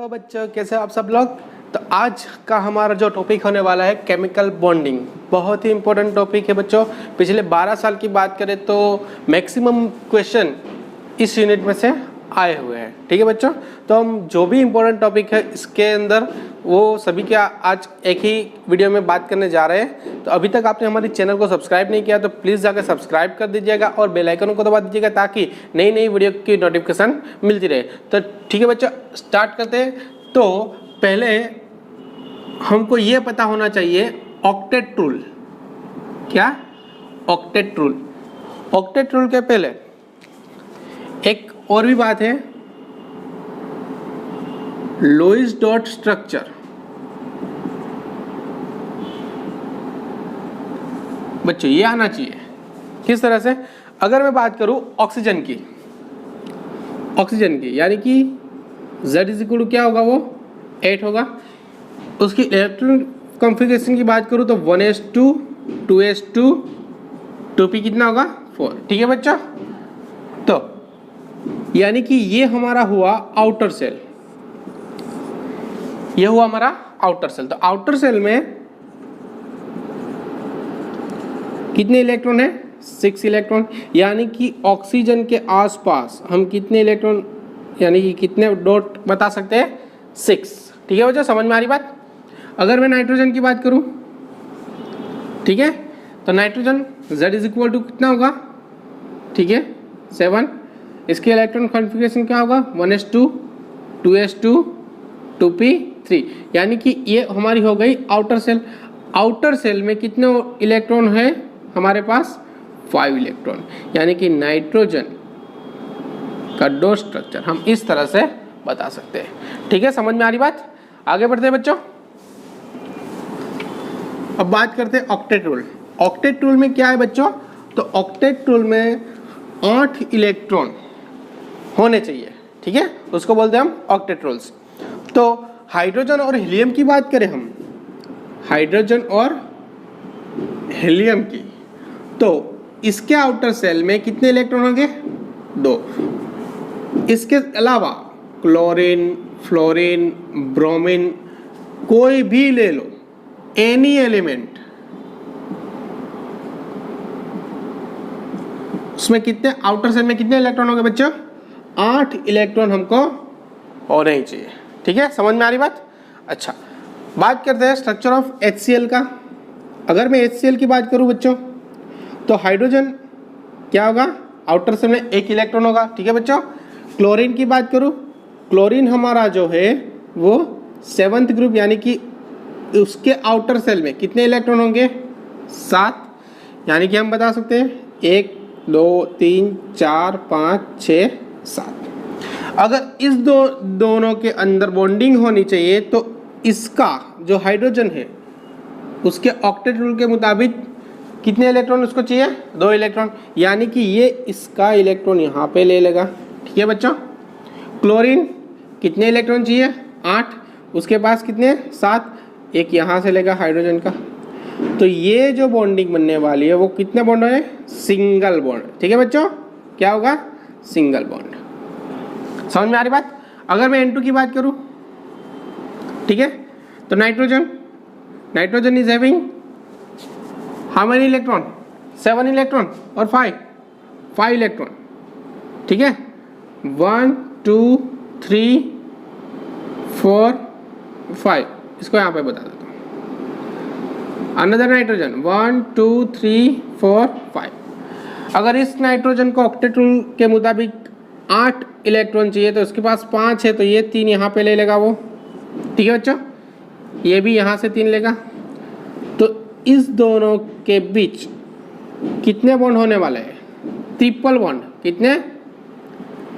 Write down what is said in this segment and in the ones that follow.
Hello बच्चों, कैसे हो आप सब लोग। तो आज का हमारा जो टॉपिक होने वाला है केमिकल बॉन्डिंग, बहुत ही इंपॉर्टेंट टॉपिक है बच्चों। पिछले 12 साल की बात करें तो मैक्सिमम क्वेश्चन इस यूनिट में से आए हुए हैं। ठीक है बच्चों, तो हम जो भी इम्पोर्टेंट टॉपिक है इसके अंदर वो सभी के आज एक ही वीडियो में बात करने जा रहे हैं। तो अभी तक आपने हमारे चैनल को सब्सक्राइब नहीं किया तो प्लीज़ जाकर सब्सक्राइब कर दीजिएगा और बेल आइकन को दबा दीजिएगा ताकि नई नई वीडियो की नोटिफिकेशन मिलती रहे। तो ठीक है बच्चों, स्टार्ट करते हैं। तो पहले हमको ये पता होना चाहिए ऑक्टेट रूल क्या, ऑक्टेट रूल। ऑक्टेट रूल के पहले एक और भी बात है, लोइस डॉट स्ट्रक्चर। बच्चों ये आना चाहिए किस तरह से। अगर मैं बात करूं ऑक्सीजन की, यानी कि Z इज इक्वल टू क्या होगा, वो 8 होगा। उसकी इलेक्ट्रॉन कॉन्फ़िगरेशन की बात करूं तो 1s2 2s2 2p कितना होगा 4। ठीक है बच्चों, तो यानी कि ये हमारा हुआ आउटर सेल, ये हुआ हमारा आउटर सेल। तो आउटर सेल में कितने इलेक्ट्रॉन है, 6 इलेक्ट्रॉन। यानी कि ऑक्सीजन के आसपास हम कितने इलेक्ट्रॉन यानी कि कितने डॉट बता सकते हैं, 6। ठीक है बच्चों, समझ में आ रही बात। अगर मैं नाइट्रोजन की बात करूं, ठीक है, तो nitrogen Z is equal to कितना होगा, ठीक है 7। इसके इलेक्ट्रॉन कॉन्फ़िगरेशन क्या होगा, 1s2 2s2 2p3। यानी कि ये हमारी हो गई आउटर सेल। आउटर सेल में कितने इलेक्ट्रॉन है हमारे पास, 5 इलेक्ट्रॉन। यानी कि नाइट्रोजन का डॉट स्ट्रक्चर हम इस तरह से बता सकते हैं। ठीक है, समझ में आ रही बात। आगे बढ़ते हैं बच्चों। अब बात करते हैं ऑक्टेट रूल। ऑक्टेट रूल में क्या है बच्चों, तो ऑक्टेट रूल में 8 इलेक्ट्रॉन होने चाहिए। ठीक है, उसको बोलते हैं हम ऑक्टेट रूल्स। तो हाइड्रोजन और हीलियम की बात करें हम, हाइड्रोजन और हीलियम की, तो इसके आउटर सेल में कितने इलेक्ट्रॉन होंगे, 2। इसके अलावा क्लोरीन, फ्लोरीन, ब्रोमीन, कोई भी ले लो, एनी एलिमेंट, उसमें कितने आउटर सेल में कितने इलेक्ट्रॉन होंगे बच्चों, 8 इलेक्ट्रॉन हमको होने ही चाहिए। ठीक है, समझ में आ रही बात। अच्छा, बात करते हैं स्ट्रक्चर ऑफ HCl का। अगर मैं HCl की बात करूं बच्चों, तो हाइड्रोजन क्या होगा, आउटर सेल में 1 इलेक्ट्रॉन होगा। ठीक है बच्चों। क्लोरीन की बात करूं, क्लोरीन हमारा जो है वो 7th ग्रुप, यानी कि उसके आउटर सेल में कितने इलेक्ट्रॉन होंगे, 7। यानी कि हम बता सकते हैं 1 2 3 4 5 6 7। अगर इस दोनों के अंदर बॉन्डिंग होनी चाहिए तो इसका जो हाइड्रोजन है उसके ऑक्टेट रूल के मुताबिक कितने इलेक्ट्रॉन उसको चाहिए, 2 इलेक्ट्रॉन। यानी कि ये इसका इलेक्ट्रॉन यहाँ पे ले लेगा। ठीक है बच्चों। क्लोरीन कितने इलेक्ट्रॉन चाहिए, 8, उसके पास कितने, 7, एक यहाँ से लेगा हाइड्रोजन का। तो ये जो बॉन्डिंग बनने वाली है वो कितने बॉन्ड है, सिंगल बॉन्ड। ठीक है बच्चों, क्या होगा, सिंगल बॉन्ड। समझ में आ रही बात। अगर मैं N2 की बात करूं, ठीक है, तो nitrogen is having how many electron, 7 electron और 5 इलेक्ट्रॉन। ठीक है, 1 2 3 4 5, इसको यहाँ पे बता देता हूँ। Another nitrogen 1 2 3 4 5। अगर इस नाइट्रोजन को ऑक्टेट रूल के मुताबिक 8 इलेक्ट्रॉन चाहिए तो उसके पास 5 है, तो ये 3 यहाँ पे ले लेगा वो। ठीक है बच्चों, ये भी यहाँ से 3 लेगा। तो इस दोनों के बीच कितने बॉन्ड होने वाले हैं, ट्रिपल बॉन्ड। कितने,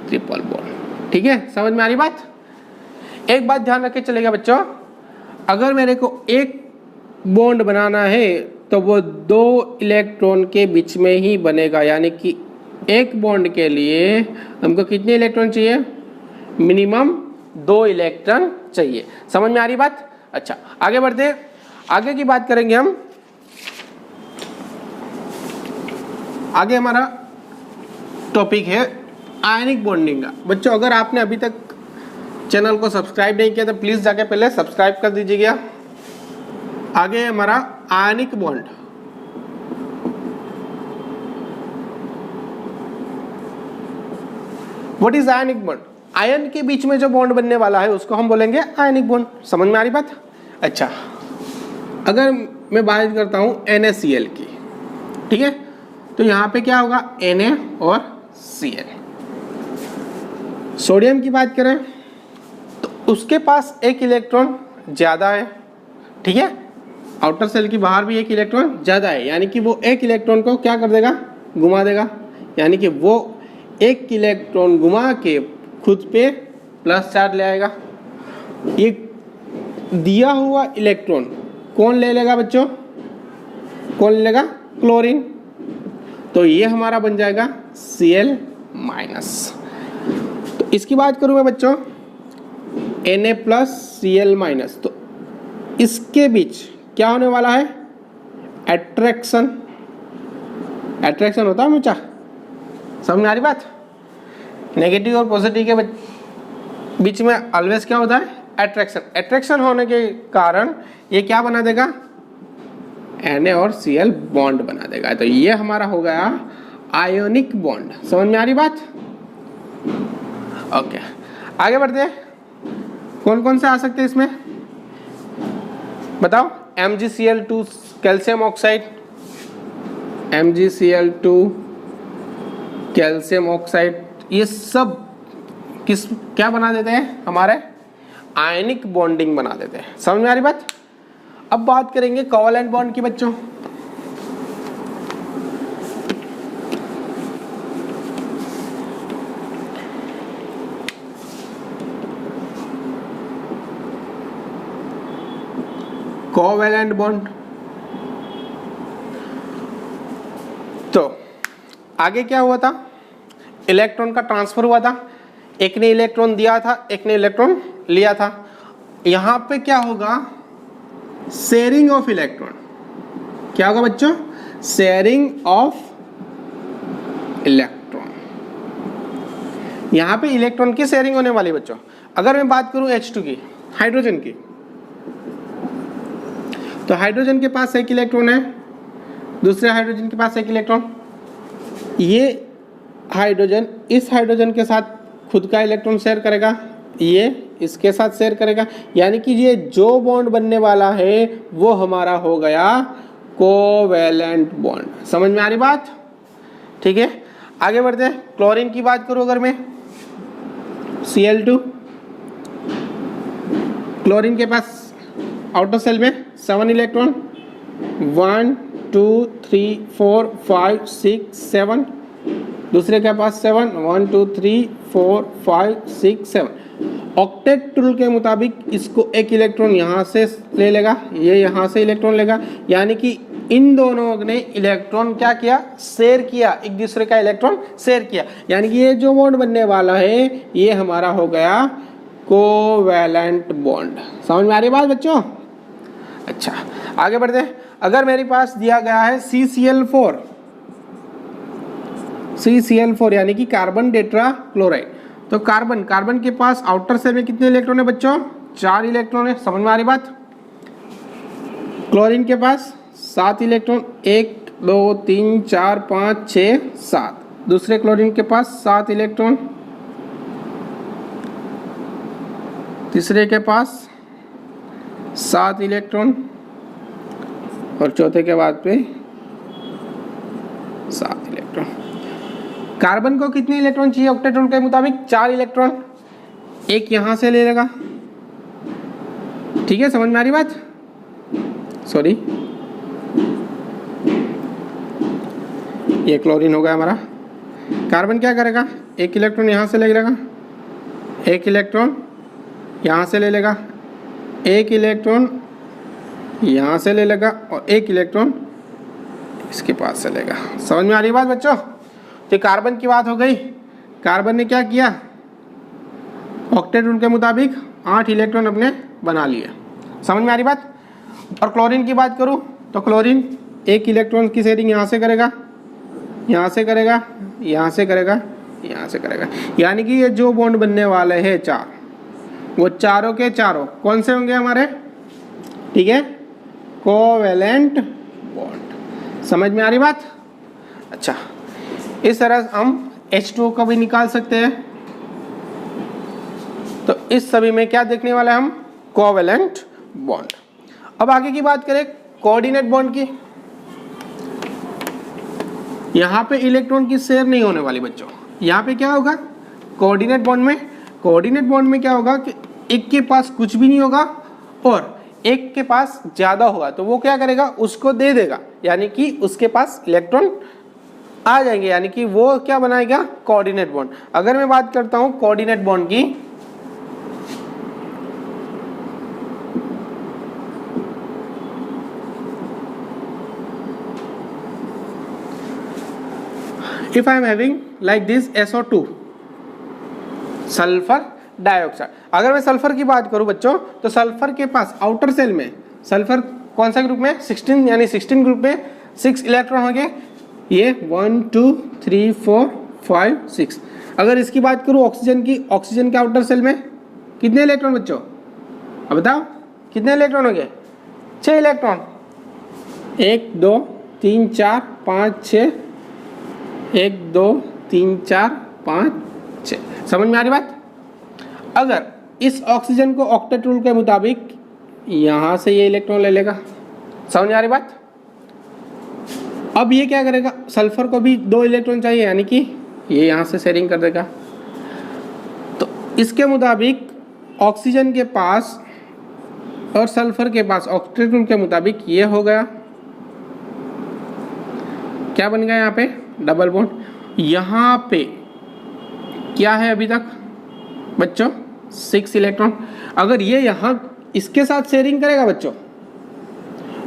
ट्रिपल बॉन्ड। ठीक है, समझ में आ रही बात। एक बात ध्यान रख के चलेगा बच्चों, अगर मेरे को एक बॉन्ड बनाना है तो वो 2 इलेक्ट्रॉन के बीच में ही बनेगा। यानी कि एक बॉन्ड के लिए हमको कितने इलेक्ट्रॉन चाहिए, मिनिमम 2 इलेक्ट्रॉन चाहिए। समझ में आ रही बात। अच्छा, आगे बढ़ते हैं। आगे की बात करेंगे हम। आगे हमारा टॉपिक है आयनिक बॉन्डिंग का। बच्चों अगर आपने अभी तक चैनल को सब्सक्राइब नहीं किया तो प्लीज़ जाके पहले सब्सक्राइब कर दीजिएगा। आगे हमारा ionic bond. What is ionic bond? Ion के बीच में जो बॉन्ड बनने वाला है उसको हम बोलेंगे आयनिक बॉन्ड। समझ में आ रही बात? अच्छा, अगर मैं बात करता हूं NaCl की, ठीक है, तो यहां पे क्या होगा? Na और Cl। सोडियम की बात करें तो उसके पास एक इलेक्ट्रॉन ज्यादा है, ठीक है, आउटर सेल की बाहर भी एक इलेक्ट्रॉन ज्यादा है, यानी कि वो एक इलेक्ट्रॉन को क्या कर देगा? घुमा देगा, यानी कि वो एक इलेक्ट्रॉन घुमा के खुद पे प्लस चार्ज ले आएगा। ये दिया हुआ इलेक्ट्रॉन कौन ले लेगा बच्चों? कौन ले लेगा? क्लोरीन। तो ये हमारा बन जाएगा Cl-। तो इसकी बात करूं मैं बच्चों Na+Cl-, तो इसके बीच क्या होने वाला है? एट्रैक्शन। एट्रैक्शन होता है मुझा, समझ में आ रही बात? नेगेटिव और पॉजिटिव के बीच में ऑलवेज क्या होता है? एट्रैक्शन। एट्रैक्शन होने के कारण ये क्या बना देगा? Na और Cl बॉन्ड बना देगा। तो ये हमारा हो गया आयोनिक बॉन्ड। समझ में आ रही बात? ओके, आगे बढ़ते हैं। कौन कौन से आ सकते हैं इसमें बताओ? MgCl2 calcium oxide, MgCl2 calcium oxide, ये सब किस क्या बना देते हैं? हमारे आयनिक बॉन्डिंग बना देते हैं। समझ में आ रही बात? अब बात करेंगे कोवैलेंट बॉन्ड की बच्चों। कोवैलेंट बॉन्ड, तो आगे क्या हुआ था? इलेक्ट्रॉन का ट्रांसफर हुआ था। एक ने इलेक्ट्रॉन दिया था, एक ने इलेक्ट्रॉन लिया था। यहां पे क्या होगा? Sharing of electron. क्या होगा बच्चों? Sharing of electron. यहां पे इलेक्ट्रॉन की शेयरिंग होने वाली बच्चों। अगर मैं बात करूं H2 की, हाइड्रोजन की, तो हाइड्रोजन के पास एक इलेक्ट्रॉन है, दूसरे हाइड्रोजन के पास एक इलेक्ट्रॉन। ये हाइड्रोजन इस हाइड्रोजन के साथ खुद का इलेक्ट्रॉन शेयर करेगा, ये इसके साथ शेयर करेगा, यानी कि ये जो बॉन्ड बनने वाला है वो हमारा हो गया कोवैलेंट बॉन्ड। समझ में आ रही बात? ठीक है, आगे बढ़ते हैं। क्लोरीन की बात करूं अगर मैं, Cl2, क्लोरीन के पास आउटर सेल में 7 इलेक्ट्रॉन, 1 2 3 4 5 6 7, दूसरे के पास 7, 1 2 3 4 5 6 7। ऑक्टेट रूल के मुताबिक इसको एक इलेक्ट्रॉन यहाँ से ले लेगा, ये यहाँ से इलेक्ट्रॉन लेगा, यानी कि इन दोनों ने इलेक्ट्रॉन क्या किया? शेयर किया, एक दूसरे का इलेक्ट्रॉन शेयर किया, यानी कि ये जो बॉन्ड बनने वाला है ये हमारा हो गया कोवैलेंट बॉन्ड। समझ में आ रही बात बच्चों? अच्छा, आगे बढ़ते हैं। अगर मेरे पास दिया गया है CCl4 यानी कि कार्बन टेट्रा क्लोराइड, तो कार्बन के पास आउटर सेल में कितने इलेक्ट्रॉन है बच्चों? 4 इलेक्ट्रॉन है। समझ में आ रही बात? क्लोरीन के पास 7 इलेक्ट्रॉन, 1 2 3 4 5 6 7, दूसरे क्लोरीन के पास 7 इलेक्ट्रॉन, तीसरे के पास 7 इलेक्ट्रॉन और चौथे के बाद पे 7 इलेक्ट्रॉन। कार्बन को कितने इलेक्ट्रॉन चाहिए ऑक्टेट रूल के मुताबिक? 4 इलेक्ट्रॉन, एक यहां से ले लेगा, ठीक है, समझ में आ रही बात? सॉरी, ये क्लोरीन हो गया हमारा। कार्बन क्या करेगा? एक इलेक्ट्रॉन यहां से ले लेगा, एक इलेक्ट्रॉन यहां से ले लेगा, एक इलेक्ट्रॉन यहां से ले लेगा और एक इलेक्ट्रॉन इसके पास से लेगा। समझ में आ रही बात बच्चों? तो कार्बन की बात हो गई। कार्बन ने क्या किया? ऑक्टेट रूल के मुताबिक 8 इलेक्ट्रॉन अपने बना लिए। समझ में आ रही बात? और क्लोरीन की बात करूं तो क्लोरीन एक इलेक्ट्रॉन की शेयरिंग यहाँ से करेगा, यहाँ से करेगा, यहाँ से करेगा, यहाँ से करेगा, यानी कि ये जो बॉन्ड बनने वाले हैं 4, वो चारों के चारों कौन से होंगे हमारे, ठीक है, कोवेलेंट बॉन्ड। समझ में आ रही बात? अच्छा, इस तरह हम H2O का भी निकाल सकते हैं। तो इस सभी में क्या देखने वाला है हम, कोवेलेंट बॉन्ड। अब आगे की बात करें कोऑर्डिनेट बॉन्ड की। यहां पे इलेक्ट्रॉन की शेयर नहीं होने वाली बच्चों। यहां पे क्या होगा कोऑर्डिनेट बॉन्ड में, कोऑर्डिनेट बॉन्ड में क्या होगा कि एक के पास कुछ भी नहीं होगा और एक के पास ज्यादा होगा, तो वो क्या करेगा, उसको दे देगा, यानी कि उसके पास इलेक्ट्रॉन आ जाएंगे, यानी कि वो क्या बनाएगा, कोऑर्डिनेट बॉन्ड। अगर मैं बात करता हूं कोऑर्डिनेट बॉन्ड की, if I am having like this SO2 sulphur dioxide, अगर मैं सल्फर की बात करूं बच्चों, तो सल्फर के पास आउटर सेल में सल्फर कौन सा ग्रुप में, 16, यानी 16 ग्रुप में 6 इलेक्ट्रॉन होंगे। ये 1 2 3 4 5 6। अगर इसकी बात करूं ऑक्सीजन की, ऑक्सीजन के आउटर सेल में कितने इलेक्ट्रॉन बच्चों, अब बताओ कितने इलेक्ट्रॉन होंगे, 6 इलेक्ट्रॉन, 1 2 3 4 5 6, 1 2 3 4 5 6। समझ में आ रही बात? अगर इस ऑक्सीजन को ऑक्टेट रूल के मुताबिक यहां से ये इलेक्ट्रॉन ले लेगा, समझ में आ रही बात? अब ये क्या करेगा, सल्फर को भी 2 इलेक्ट्रॉन चाहिए, यानी कि ये यहां से शेयरिंग कर देगा। तो इसके मुताबिक ऑक्सीजन के पास और सल्फर के पास ऑक्टेट रूल के मुताबिक ये हो गया, क्या बन गया यहाँ पे, डबल बॉन्ड। यहाँ पे क्या है अभी तक बच्चों, 6 इलेक्ट्रॉन। अगर ये यहाँ इसके साथ शेयरिंग करेगा बच्चों,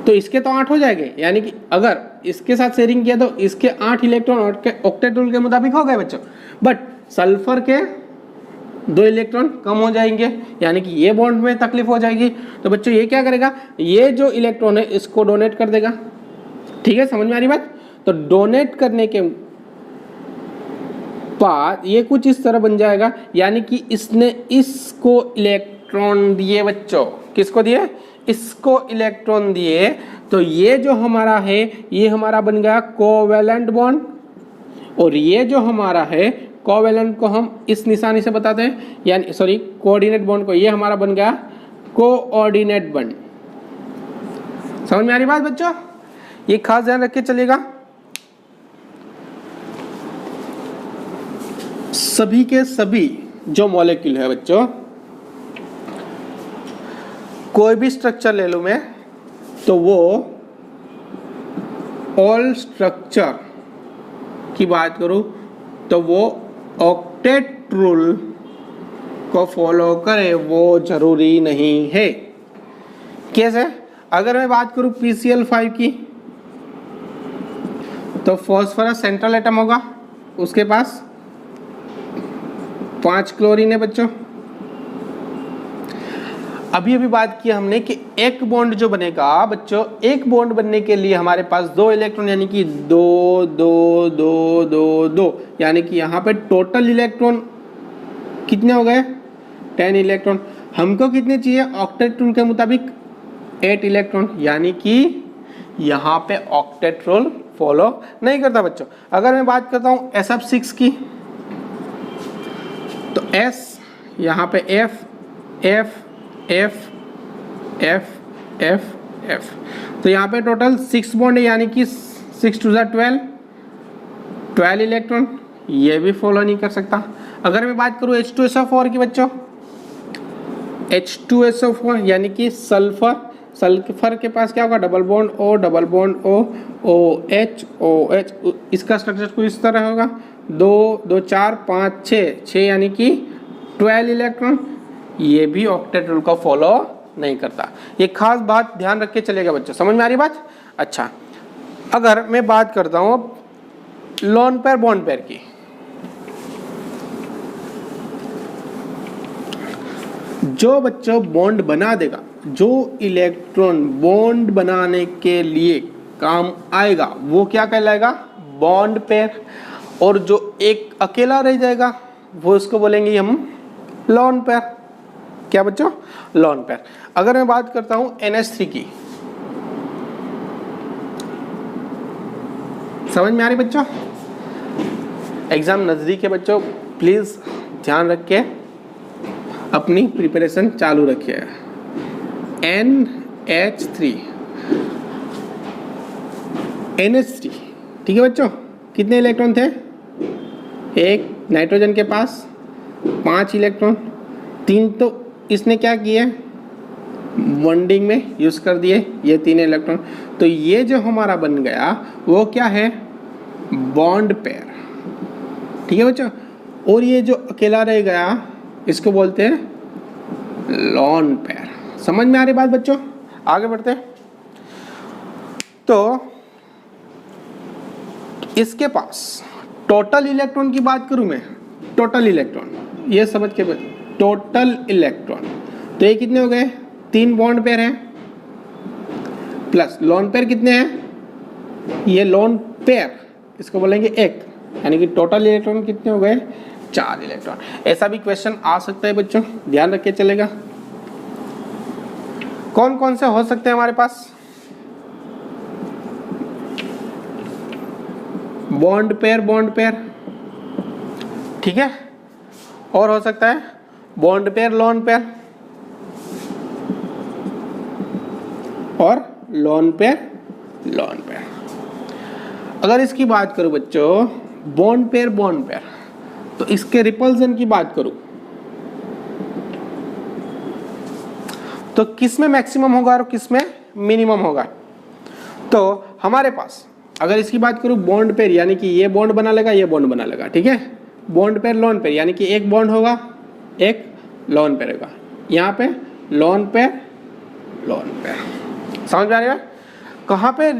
तो इसके तो 8 हो जाएंगे, यानी कि अगर इसके साथ शेयरिंग किया तो इसके 8 इलेक्ट्रॉन ऑक्टेट रूल के मुताबिक हो गए बच्चों। बट सल्फर के 2 इलेक्ट्रॉन कम हो जाएंगे, यानी कि ये बॉन्ड में तकलीफ हो जाएगी। तो बच्चों ये क्या करेगा, ये जो इलेक्ट्रॉन है इसको डोनेट कर देगा। ठीक है, समझ में आ रही बात? तो डोनेट करने के बाद ये कुछ इस तरह बन जाएगा, यानी कि इसने इसको इलेक्ट्रॉन दिए बच्चों, किसको दिए, इसको इलेक्ट्रॉन दिए। तो ये जो हमारा है ये हमारा बन गया कोवेलेंट बॉन्ड, और ये जो हमारा है कोवेलेंट को हम इस निशानी से बताते हैं, यानी सॉरी कोऑर्डिनेट बॉन्ड को, ये हमारा बन गया कोऑर्डिनेट बॉन्ड। समझ में आ रही बात बच्चों? ये खास ध्यान रख के चलेगा। सभी के सभी जो मॉलिक्यूल है बच्चों, कोई भी स्ट्रक्चर ले लूं मैं, तो वो ऑल स्ट्रक्चर की बात करूं तो वो ऑक्टेट रूल को फॉलो करे, वो जरूरी नहीं है। कैसे? अगर मैं बात करूं PCl5 की, तो फॉस्फोरस सेंट्रल एटम होगा, उसके पास 5 क्लोरीन है बच्चों। अभी बात की हमने कि एक बॉन्ड जो बनेगा बच्चों, एक बॉन्ड बनने के लिए हमारे पास 2 इलेक्ट्रॉन, यानी कि 2 2 2 2 2, यानी कि यहाँ पे टोटल इलेक्ट्रॉन कितने हो गए, 10 इलेक्ट्रॉन। हमको कितने चाहिए, ऑक्टेट रूल के मुताबिक 8 इलेक्ट्रॉन, यानी कि यहाँ पे ऑक्टेट रूल फॉलो नहीं करता बच्चों। अगर मैं बात करता हूँ SF6 की, तो S यहाँ पे F F F F F F, तो यहाँ पे टोटल 6 बॉन्ड है, यानी कि 6 2 12 इलेक्ट्रॉन, ये भी फॉलो नहीं कर सकता। अगर मैं बात करूँ H2SO4 की बच्चों, H2SO4 यानी कि सल्फर, सल्फर के पास क्या होगा, double bond O double bond O OH OH, इसका स्ट्रक्चर कुछ इस तरह होगा, 2 2 4 5 6 यानी कि 12 इलेक्ट्रॉन, ये भी ऑक्टेट रूल को फॉलो नहीं करता। ये खास बात ध्यान रख के चलेगा बच्चों। समझ में आ रही बात? अच्छा, अगर मैं बात करता हूँ लोन पेयर बॉन्ड पेयर की, जो बच्चों बॉन्ड बना देगा, जो इलेक्ट्रॉन बॉन्ड बनाने के लिए काम आएगा, वो क्या कहलाएगा, बॉन्ड पेयर। और जो एक अकेला रह जाएगा वो उसको बोलेंगे हम लोन पेयर। क्या बच्चों, लोन पेयर। अगर मैं बात करता हूं NH3 की, समझ में आ रही बच्चों? एग्जाम नजदीक है बच्चों, प्लीज ध्यान रख के अपनी प्रिपरेशन चालू रखिए। NH3 ठीक है बच्चों, कितने इलेक्ट्रॉन थे? एक नाइट्रोजन के पास 5 इलेक्ट्रॉन, 3 तो इसने क्या किए, बॉन्डिंग में यूज कर दिए, ये 3 इलेक्ट्रॉन। तो ये जो हमारा बन गया वो क्या है, बॉन्ड पेयर। ठीक है बच्चों, और ये जो अकेला रह गया इसको बोलते हैं लोन पेयर। समझ में आ रही बात बच्चों? आगे बढ़ते हैं। तो इसके पास टोटल इलेक्ट्रॉन की बात करूं मैं, टोटल इलेक्ट्रॉन, ये समझ के, टोटल इलेक्ट्रॉन तो ये कितने हो गए, 3 बॉन्ड पेयर हैं प्लस लोन पेयर कितने हैं, ये लोन पेयर इसको बोलेंगे 1, यानी कि टोटल इलेक्ट्रॉन कितने हो गए, 4 इलेक्ट्रॉन। ऐसा भी क्वेश्चन आ सकता है बच्चों, ध्यान रख के चलेगा। कौन कौन से हो सकते हैं हमारे पास, बॉन्ड पेयर, ठीक है, और हो सकता है बॉन्ड पेयर लोन पेयर, और लोन पेयर। अगर इसकी बात करूं बच्चों, बॉन्ड पेयर तो इसके रिपल्सन की बात करूं तो किसमें मैक्सिमम होगा और किसमें मिनिमम होगा। तो हमारे पास अगर इसकी बात करूं बॉन्ड पेयर, यानी कि ये बॉन्ड बना लेगा, ये बॉन्ड बना लेगा, ठीक है। बॉन्ड पेयर लोन पेयर, यानी कि एक बॉन्ड होगा, एक लोन पेयर होगा, यहाँ पे लोन पेयर। समझ में आ रही है? कहाँ पे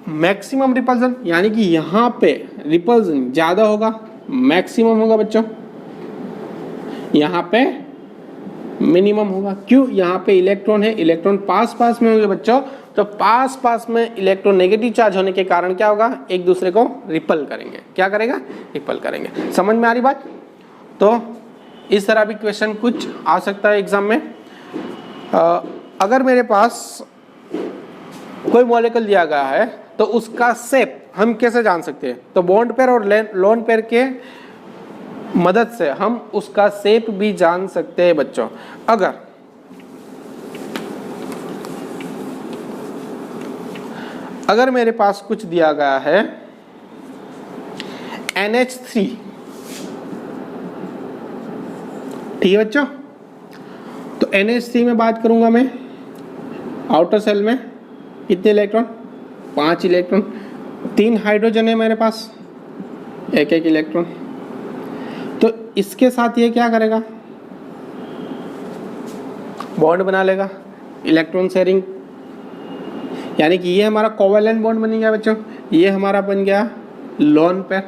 मैक्सिमम रिपल्सन, यानी कि यहाँ पे रिपल्सन ज्यादा होगा, मैक्सिमम होगा बच्चों, यहाँ पे मिनिमम होगा। क्यों? यहाँ पे इलेक्ट्रॉन है, इलेक्ट्रॉन पास में होंगे बच्चों, तो पास में इलेक्ट्रॉन नेगेटिव चार्ज होने के कारण क्या होगा, एक दूसरे को रिपल करेंगे। क्या करेगा? रिपल करेंगे। समझ में आ रही बात? तो इस तरह भी क्वेश्चन कुछ आ सकता है एग्जाम में। अगर मेरे पास कोई मॉलिक्यूल दिया गया है तो उसका शेप हम कैसे जान सकते हैं? तो बॉन्ड पेयर और लोन पेयर के मदद से हम उसका शेप भी जान सकते हैं बच्चों। अगर मेरे पास कुछ दिया गया है NH3, ठीक है बच्चों, तो NH3 में बात करूंगा मैं, आउटर सेल में कितने इलेक्ट्रॉन, 5 इलेक्ट्रॉन, 3 हाइड्रोजन है मेरे पास, एक इलेक्ट्रॉन। तो इसके साथ ये क्या करेगा, बॉन्ड बना लेगा, इलेक्ट्रॉन शेयरिंग, यानी कि ये हमारा कोवेलेंट बॉन्ड बन गया बच्चों, ये हमारा बन गया लोन पेयर।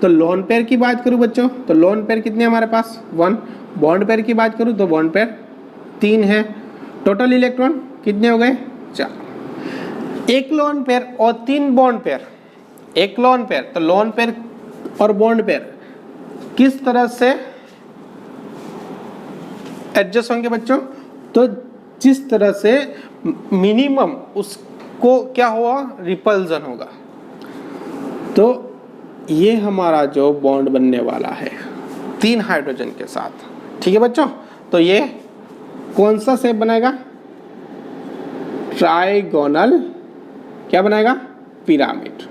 तो लोन पेयर की बात करूं बच्चों, तो लोन पेयर कितने हमारे पास, 1। बॉन्ड पेयर की बात करूं तो बॉन्ड पेयर 3 है। टोटल इलेक्ट्रॉन कितने हो गए, 4। एक लोन पेयर और 3 बॉन्ड पेयर, एक लोन पेयर, तो लोन पेयर और बॉन्ड पेयर किस तरह से एडजस्ट होंगे बच्चों, तो जिस तरह से मिनिमम उसको क्या हुआ, रिपल्सन होगा। तो ये हमारा जो बॉन्ड बनने वाला है 3 हाइड्रोजन के साथ, ठीक है बच्चों, तो ये कौन सा शेप बनाएगा, ट्राइगोनल, क्या बनाएगा, पिरामिड।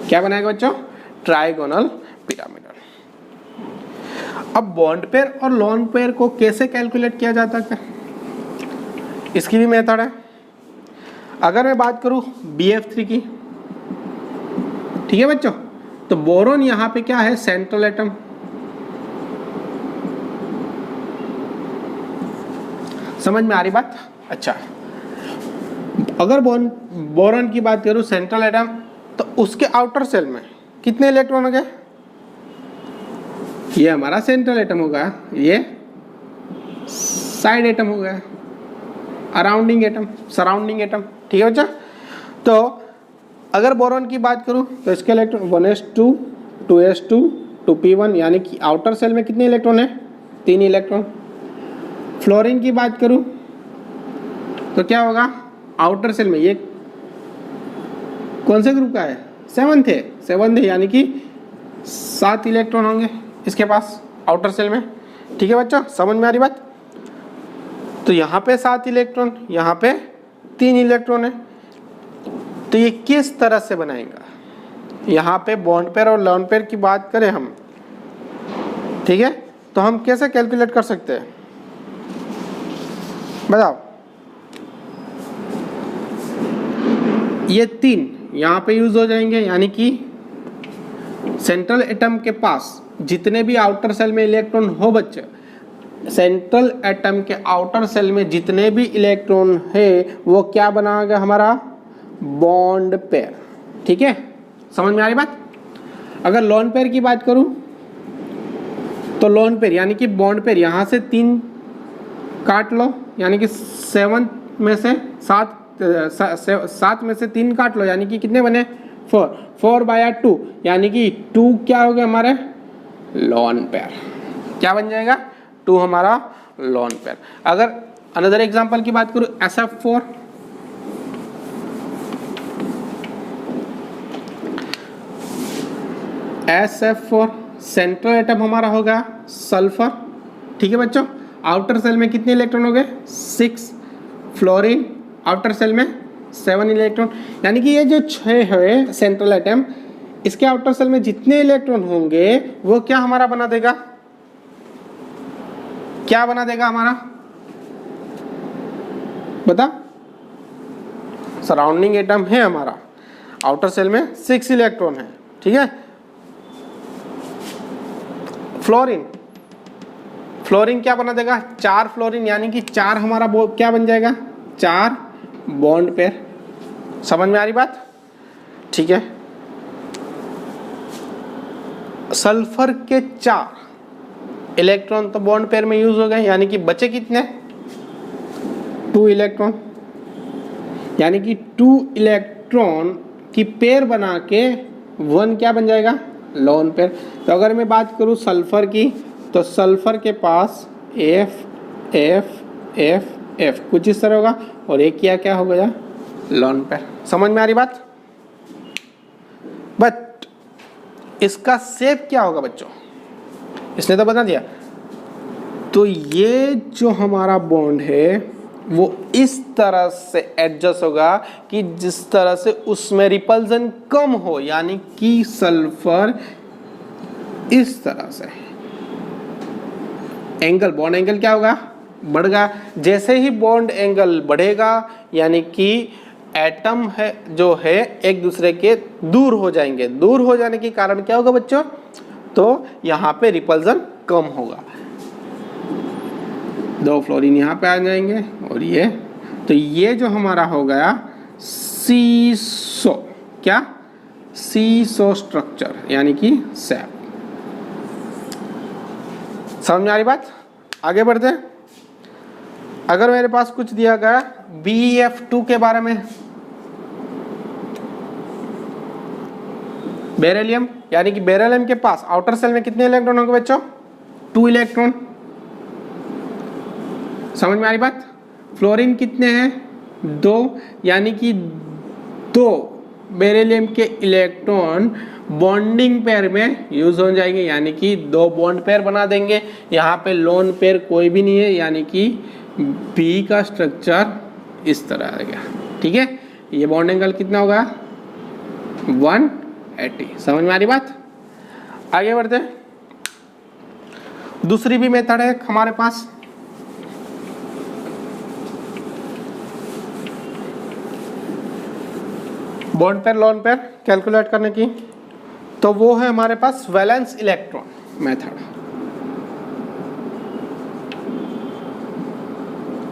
क्या बनाएगा बच्चों, ट्राइगोनल पिरामिड। अब बॉन्ड पेयर और लोन पेयर को कैसे कैलकुलेट किया जाता है, इसकी भी मेथड है। अगर मैं बात करूं BF3 की, ठीक है बच्चों, तो बोरोन यहां पे क्या है, सेंट्रल एटम। समझ में आ रही बात? अच्छा, अगर बोरोन की बात करूं सेंट्रल एटम, तो उसके आउटर सेल में कितने इलेक्ट्रॉन हो गए, ये हमारा सेंट्रल एटम होगा, ये साइड एटम हो गया, अराउंडिंग एटम, सराउंडिंग एटम, ठीक है बच्चा। तो अगर बोरोन की बात करूं तो इसके इलेक्ट्रॉन 1s2 2s2 2p1, यानी कि आउटर सेल में कितने इलेक्ट्रॉन है, 3 इलेक्ट्रॉन। फ्लोरीन की बात करूं तो क्या होगा, आउटर सेल में ये कौन से ग्रुप का है, 7th है, 7th है, यानी कि 7 इलेक्ट्रॉन होंगे इसके पास आउटर सेल में। ठीक है बच्चों, समझ में आ रही बात। तो यहाँ पे 7 इलेक्ट्रॉन, यहाँ पे 3 इलेक्ट्रॉन है। तो ये किस तरह से बनाएगा, यहाँ पे बॉन्ड पेयर और लोन पेयर की बात करें हम, ठीक है, तो हम कैसे कैलकुलेट कर सकते हैं बताओ। ये 3 यहाँ पे यूज हो जाएंगे, यानी कि सेंट्रल एटम के पास जितने भी आउटर सेल में इलेक्ट्रॉन हो बच्चे, सेंट्रल एटम के आउटर सेल में जितने भी इलेक्ट्रॉन है वो क्या बनाएगा, हमारा बॉन्ड पेयर। ठीक है, समझ में आ रही बात। अगर लोन पेयर की बात करूं तो लोन पेयर यानी कि बॉन्ड पेयर, यहाँ से 3 काट लो, यानी कि 7 में से 7 में से 3 काट लो, यानी कि कितने बने 4/2, यानी कि 2 क्या हो गया हमारे लोन पेयर, क्या बन जाएगा 2 हमारा लोन पेयर। अगर अनदर एग्जांपल की बात करूं SF4, SF4 सेंट्रल एटम हमारा होगा सल्फर। ठीक है बच्चों, आउटर सेल में कितने इलेक्ट्रॉन हो गए 6, फ्लोरीन आउटर सेल में 7 इलेक्ट्रॉन, यानी कि ये जो 6 है सेंट्रल एटम, इसके आउटर सेल में जितने इलेक्ट्रॉन होंगे वो क्या हमारा बना देगा, क्या बना देगा हमारा बता। सराउंडिंग एटम है हमारा, आउटर सेल में 6 इलेक्ट्रॉन है। ठीक है, फ्लोरीन, फ्लोरीन क्या बना देगा 4 फ्लोरीन, यानी कि 4 हमारा क्या बन जाएगा 4 बॉन्ड पेयर। समझ में आ रही बात। ठीक है, सल्फर के 4 इलेक्ट्रॉन तो बॉन्ड पेयर में यूज हो गए, यानी कि बचे कितने 2 इलेक्ट्रॉन, यानी कि 2 इलेक्ट्रॉन की पेयर बना के 1 क्या बन जाएगा लोन पेयर। तो अगर मैं बात करूं सल्फर की, तो सल्फर के पास F F F F कुछ इस तरह होगा, और एक क्या हो गया लोन पेयर। समझ में आ रही बात। बट इसका शेप क्या होगा बच्चों, इसने तो बता दिया। तो ये जो हमारा बॉन्ड है वो इस तरह से एडजस्ट होगा कि जिस तरह से उसमें रिपल्सन कम हो, यानी कि सल्फर इस तरह से एंगल, बॉन्ड एंगल क्या होगा बढ़ेगा। जैसे ही बॉन्ड एंगल बढ़ेगा, यानी कि एटम है जो है एक दूसरे के दूर हो जाएंगे। दूर हो जाने के कारण क्या होगा बच्चों, तो यहाँ पे रिपल्सन कम होगा। 2 फ्लोरीन यहाँ पे आ जाएंगे, और ये तो ये जो हमारा हो गया सीसो, क्या सीसो स्ट्रक्चर, यानी कि सैप। समझ में आ रही बात। आगे बढ़ते हैं। अगर मेरे पास कुछ दिया गया BF2 के बारे में, बेरिलियम, यानी कि बेरिलियम के पास आउटर सेल में कितने इलेक्ट्रॉन होंगे बच्चों 2 इलेक्ट्रॉन। समझ में आ रही बात। फ्लोरीन कितने हैं 2, यानी कि 2 बेरिलियम के इलेक्ट्रॉन बॉन्डिंग पेयर में यूज हो जाएंगे, यानी कि 2 बॉन्ड पेयर बना देंगे। यहाँ पे लोन पेयर कोई भी नहीं है, यानी कि बी का स्ट्रक्चर इस तरह आ गया। ठीक है, ये बॉन्ड एंगल कितना होगा 180। समझ में आ रही बात। आगे बढ़ते हैं। दूसरी भी मेथड है हमारे पास, bond pair lone pair calculate करने की, तो वो है हमारे पास वैलेंस इलेक्ट्रॉन मेथड।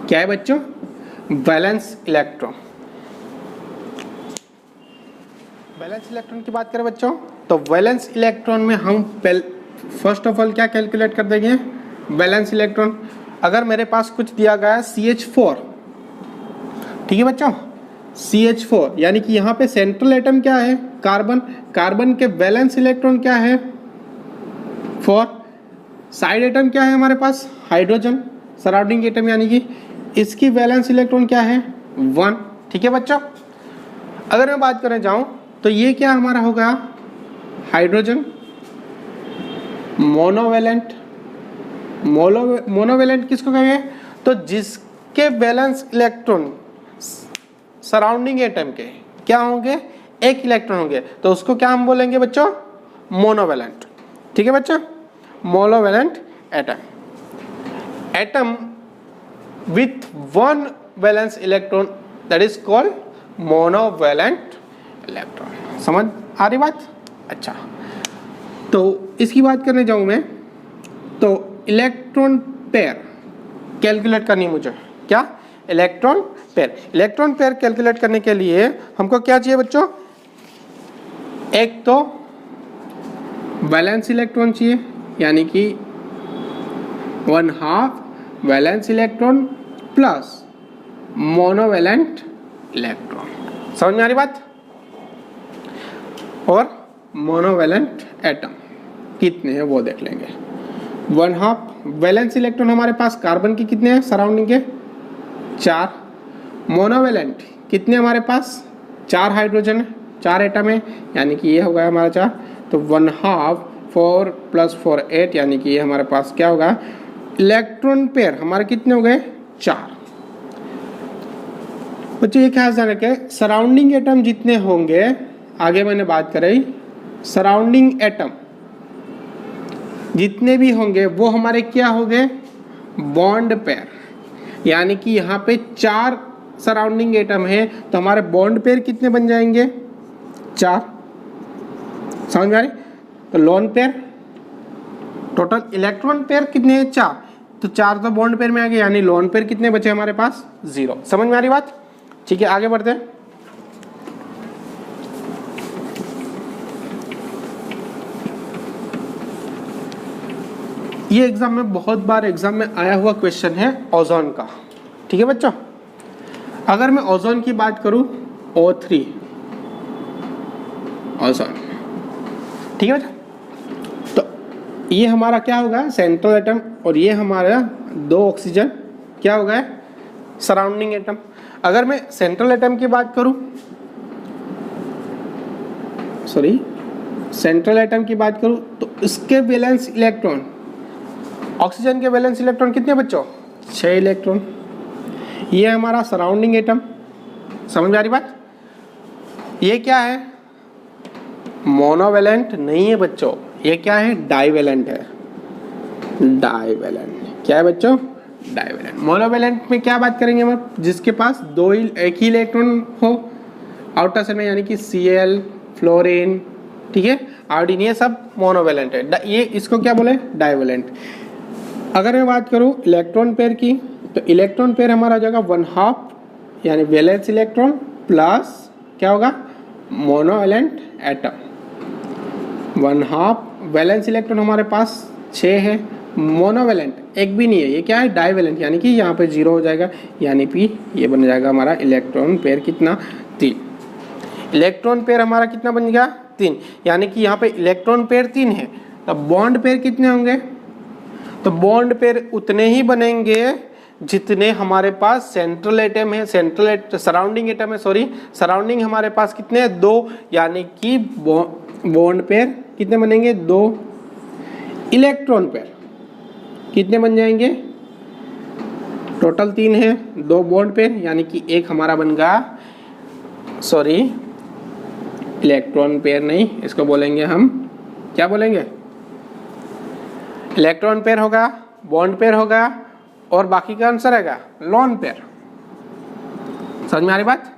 क्या है बच्चों वैलेंस इलेक्ट्रॉन। वैलेंस इलेक्ट्रॉन की बात करें बच्चों, तो वैलेंस इलेक्ट्रॉन में हम फर्स्ट ऑफ ऑल क्या कैलकुलेट कर देंगे वैलेंस इलेक्ट्रॉन। अगर मेरे पास कुछ दिया गया है CH4, ठीक है बच्चों CH4, यानी कि यहाँ पे सेंट्रल एटम क्या है कार्बन, कार्बन के वैलेंस इलेक्ट्रॉन क्या है 4, साइड एटम क्या है हमारे पास, हाइड्रोजन, सराउंडिंग एटम यानी कि इसकी वैलेंस इलेक्ट्रॉन क्या है 1। ठीक है बच्चों, अगर मैं बात करने जाऊं तो ये क्या हमारा होगा हाइड्रोजन, मोनोवेलेंट। मोनोवेलेंट किसको कहेंगे, तो जिसके वैलेंस इलेक्ट्रॉन सराउंडिंग एटम के क्या होंगे, एक इलेक्ट्रॉन होंगे, तो उसको क्या हम बोलेंगे बच्चों, मोनोवेलेंट। ठीक है बच्चों, monovalent atom. Atom with one valence electron that is called monovalent electron। समझ आ रही बात? अच्छा, तो इसकी बात करने जाऊं मैं तो इलेक्ट्रॉन पेयर कैलकुलेट करनी है मुझे। क्या, electron pair. Electron pair calculate करने के लिए हमको क्या चाहिए बच्चों, एक तो वैलेंस इलेक्ट्रॉन चाहिए यानी कि 1/2 valence electron plus monovalent electron. समझ में आ रही बात? और मोनोवेलेंट एटम कितने हैं वो देख लेंगे। 1/2 वैलेंस इलेक्ट्रॉन हमारे पास कार्बन के कितने हैं सराउंडिंग के 4। मोनोवेलेंट कितने हमारे पास 4 हाइड्रोजन है, 4 एटम है यानी कि ये होगा हमारा 4। तो 1/2 4 + 4 8 यानी कि ये हमारे पास क्या होगा, इलेक्ट्रॉन पेयर हमारे कितने हो गए 4। बच्चों ये ख्याल ध्यान रखें, सराउंडिंग एटम जितने होंगे, आगे मैंने बात करी सराउंडिंग एटम जितने भी होंगे वो हमारे क्या हो गए, बॉन्ड पेयर। यानी कि यहाँ पे 4 सराउंडिंग एटम है तो हमारे बॉन्ड पेयर कितने बन जाएंगे 4। समझ में आ रही? तो lone pair, total electron pair कितने हैं 4, तो 4 तो बॉन्ड पेयर में आ गए यानी लोन पेयर कितने बचे हमारे पास 0। समझ में आ रही बात? ठीक है, आगे बढ़ते हैं। ये एग्जाम में बहुत बार एग्जाम में आया हुआ क्वेश्चन है ओजोन का। ठीक है बच्चों, अगर मैं ओजोन की बात करूं O3 ओजोन। ठीक है बच्चों, तो ये हमारा क्या होगा सेंट्रल एटम और ये हमारा 2 ऑक्सीजन क्या होगा सराउंडिंग एटम। अगर मैं सेंट्रल एटम की बात करूं, सेंट्रल एटम की बात करूं तो इसके वैलेंस इलेक्ट्रॉन, ऑक्सीजन के वैलेंस इलेक्ट्रॉन कितने बच्चों 6 इलेक्ट्रॉन। ये हमारा सराउंडिंग एटम। समझ में आ रही बात? ये क्या है, मोनोवेलेंट नहीं है बच्चों, ये क्या है डाइवेलेंट है। डाइवेलेंट क्या है बच्चों, डाइवेलेंट। मोनोवेलेंट में क्या बात करेंगे हम, जिसके पास एक ही इलेक्ट्रॉन हो आउटर सेल में यानी कि Cl, फ्लोरीन, ठीक है, आयोडीन, ये सब मोनोवेलेंट है। ये इसको क्या बोले डाइवेलेंट। अगर मैं बात करूं इलेक्ट्रॉन पेयर की तो इलेक्ट्रॉन पेयर हमारा हो जाएगा 1/2 यानी वैलेंस इलेक्ट्रॉन प्लस क्या होगा मोनोवेलेंट एटम। 1/2 वैलेंस इलेक्ट्रॉन हमारे पास 6 है, मोनोवेलेंट एक भी नहीं है, ये क्या है डाइवेलेंट यानी कि यहाँ पे 0 हो जाएगा यानी कि ये बन जाएगा हमारा इलेक्ट्रॉन पेयर कितना 3। इलेक्ट्रॉन पेयर हमारा कितना बन गया 3 यानी कि यहाँ पे इलेक्ट्रॉन पेयर 3 है, तो बॉन्ड पेयर कितने होंगे, तो बॉन्ड पेयर उतने ही बनेंगे जितने हमारे पास सेंट्रल एटम है, सराउंडिंग एटम है, सराउंडिंग हमारे पास कितने हैं 2 यानी कि बॉन्ड पेयर कितने बनेंगे 2। इलेक्ट्रॉन पेयर कितने बन जाएंगे, टोटल 3 है, 2 बॉन्ड पेयर यानी कि एक हमारा बन गया इलेक्ट्रॉन पेयर नहीं, इसको बोलेंगे हम क्या बोलेंगे, इलेक्ट्रॉन पेयर होगा, बॉन्ड पेयर होगा और बाकी का आंसर रहेगा लोन पेयर। समझ में आ रही बात?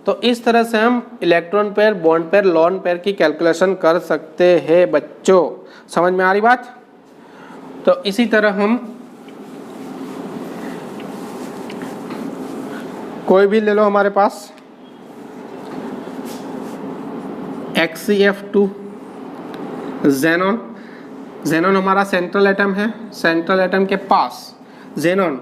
तो इस तरह से हम electron pair, bond pair, lone pair की कैलकुलेशन कर सकते हैं बच्चों। समझ में आ रही बात? तो इसी तरह हम कोई भी ले लो हमारे पास HCF2 ज़ेनॉन। ज़ेनॉन हमारा सेंट्रल एटम है, सेंट्रल एटम के पास ज़ेनॉन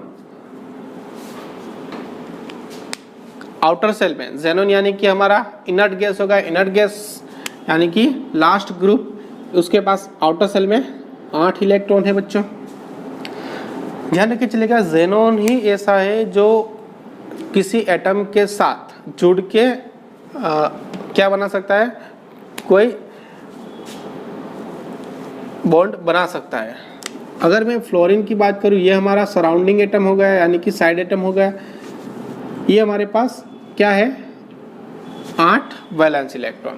आउटर सेल में, ज़ेनॉन यानी कि हमारा इनर्ट गैस होगा, इनर्ट गैस यानी कि लास्ट ग्रुप, उसके पास आउटर सेल में 8 इलेक्ट्रॉन है बच्चों। ध्यान रखिए चलेगा, ज़ेनॉन ही ऐसा है जो किसी एटम के साथ जुड़ के क्या बना सकता है, कोई बॉन्ड बना सकता है। अगर मैं फ्लोरीन की बात करूँ, ये हमारा सराउंडिंग एटम हो गया, यानी कि साइड एटम हो गया। ये हमारे पास क्या है, 8 वैलेंस इलेक्ट्रॉन।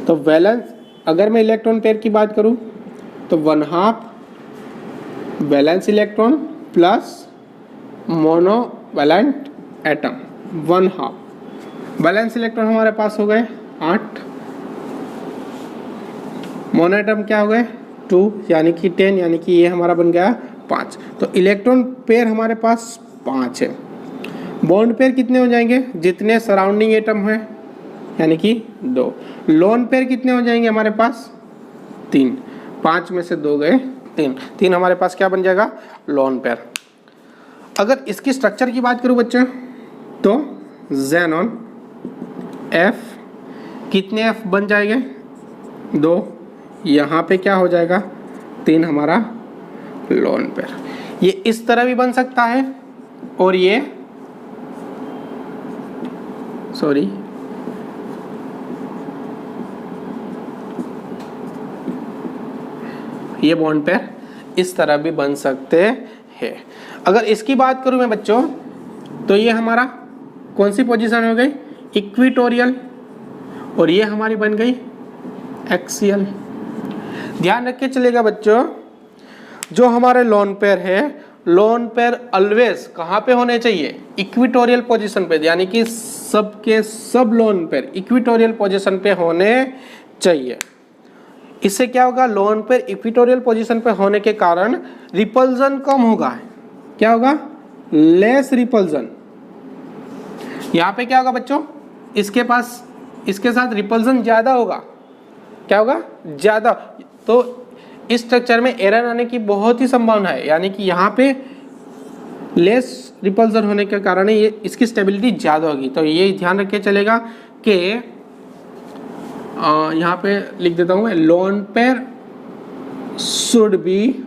तो वैलेंस, अगर मैं इलेक्ट्रॉन पेयर की बात करूँ तो 1/2 valence electron plus monovalent atom 1/2। Valence electron हमारे पास हो गए 8, मोनो एटम क्या हो गए 2 यानी कि 10, यानी कि ये हमारा बन गया 5। तो इलेक्ट्रॉन पेयर हमारे पास 5 है। बॉन्ड पेयर कितने हो जाएंगे, जितने सराउंडिंग एटम है यानी कि 2। लोन पेयर कितने हो जाएंगे हमारे पास 3, 5 में से 2 गए 3 हमारे पास क्या बन जाएगा, लोन पेयर। अगर इसकी स्ट्रक्चर की बात करूं बच्चों तो ज़ेनॉन F, कितने F बन जाएंगे 2, यहाँ पे क्या हो जाएगा 3 हमारा लोन पेयर। ये इस तरह भी बन सकता है और ये ये बॉन्ड पेयर इस तरह भी बन सकते हैं। अगर इसकी बात करूं मैं बच्चों तो ये हमारा कौन सी पोजीशन हो गई, इक्विटोरियल, और ये हमारी बन गई एक्सियल। ध्यान रख के चलेगा बच्चों, जो हमारे लोन पेयर है, लोन पेयर ऑलवेज कहाँ पे होने चाहिए, इक्विटोरियल पोजीशन पे, यानी कि सब के सब लोन पेयर इक्विटोरियल पोजीशन पे होने चाहिए। इससे क्या होगा, लोन पेयर इक्विटोरियल पोजीशन पे होने के कारण रिपल्जन कम होगा। क्या होगा, लेस रिपल्जन। यहाँ पे क्या होगा बच्चों, इसके पास इसके साथ रिपल्जन ज्यादा होगा। क्या होगा, ज्यादा। तो इस स्ट्रक्चर में एरर आने की बहुत ही संभावना है, यानी कि यहाँ पे लेस रिपल्जन होने के कारण ये इसकी स्टेबिलिटी ज़्यादा होगी। तो ये ध्यान रख के चलेगा कि यहाँ पे लिख देता हूँ मैं, lone pair should be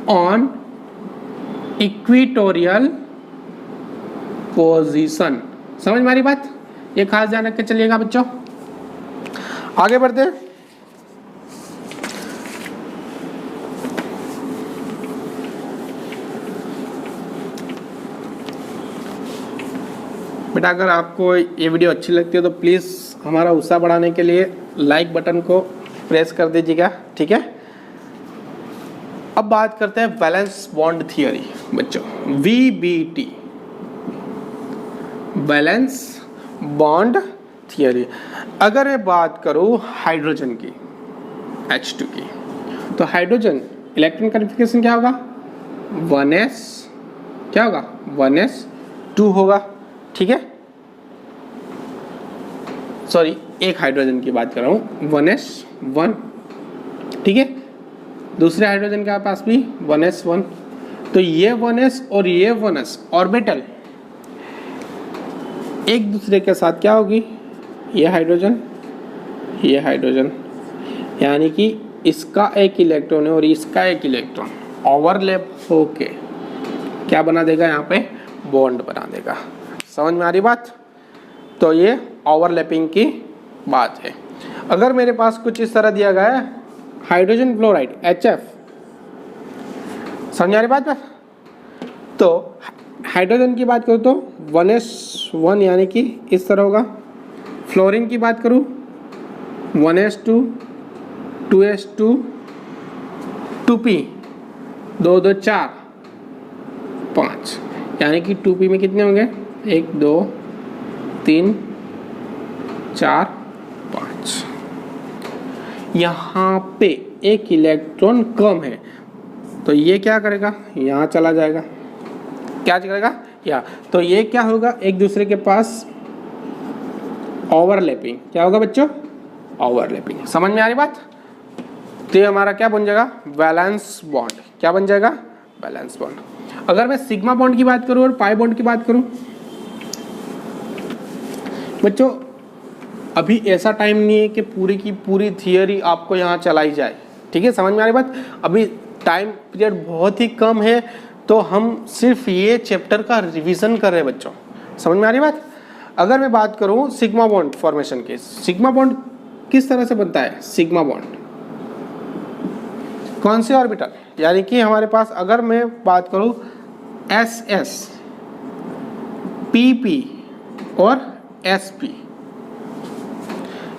on equatorial position. समझ में आ रही बात, ये खास ध्यान रख के चलिएगा बच्चों। आगे बढ़ते हैं। बेटा अगर आपको ये वीडियो अच्छी लगती है तो प्लीज़ हमारा उत्साह बढ़ाने के लिए लाइक बटन को प्रेस कर दीजिएगा, ठीक है। अब बात करते हैं वैलेंस बॉन्ड थियरी बच्चों, VBT, वैलेंस बॉन्ड थियरी। अगर मैं बात करूँ हाइड्रोजन की, H2 की, तो हाइड्रोजन इलेक्ट्रॉन कॉन्फ़िगरेशन क्या होगा, 1s, क्या होगा 1s2 होगा, ठीक है। सॉरी, एक हाइड्रोजन की बात कर रहा हूँ, 1s1, ठीक है। दूसरे हाइड्रोजन के पास भी 1s1। तो ये 1s और ये 1s ऑर्बिटल एक दूसरे के साथ क्या होगी, ये हाइड्रोजन, यानी कि इसका एक इलेक्ट्रॉन है और इसका एक इलेक्ट्रॉन ओवरलैप होके क्या बना देगा, यहाँ पे बॉन्ड बना देगा। समझ में आ रही बात। तो ये ओवरलैपिंग की बात है। अगर मेरे पास कुछ इस तरह दिया गया है, हाइड्रोजन फ्लोराइड HF, समझ आ रही बात। तो हाइड्रोजन की बात करूँ तो 1s1 यानी कि इस तरह होगा। फ्लोरीन की बात करूँ 1s2, 2s2, 2p, 2 2 4 5, यानी कि 2p में कितने होंगे, 1 2 3 4 5। यहाँ पे एक इलेक्ट्रॉन कम है तो ये क्या करेगा, यहाँ चला जाएगा। क्या करेगा, या तो ये क्या होगा, एक दूसरे के पास ओवरलैपिंग। क्या होगा बच्चों, ओवरलैपिंग। समझ में आ रही बात। तो ये हमारा क्या बन जाएगा, वैलेंस बॉन्ड। क्या बन जाएगा, वैलेंस बॉन्ड। अगर मैं सिग्मा बॉन्ड की बात करूं और पाई बॉन्ड की बात करूं बच्चों, अभी ऐसा टाइम नहीं है कि पूरी की पूरी थियरी आपको यहाँ चलाई जाए, ठीक है, समझ में आ रही बात। अभी टाइम पीरियड बहुत ही कम है, तो हम सिर्फ ये चैप्टर का रिवीजन कर रहे हैं बच्चों, समझ में आ रही बात। अगर मैं बात करूं सिग्मा बॉन्ड फॉर्मेशन की, सिग्मा बॉन्ड किस तरह से बनता है? सिग्मा बॉन्ड कौन से ऑर्बिटल, यानी कि हमारे पास अगर मैं बात करूं एस एस, पी पी और एस पी,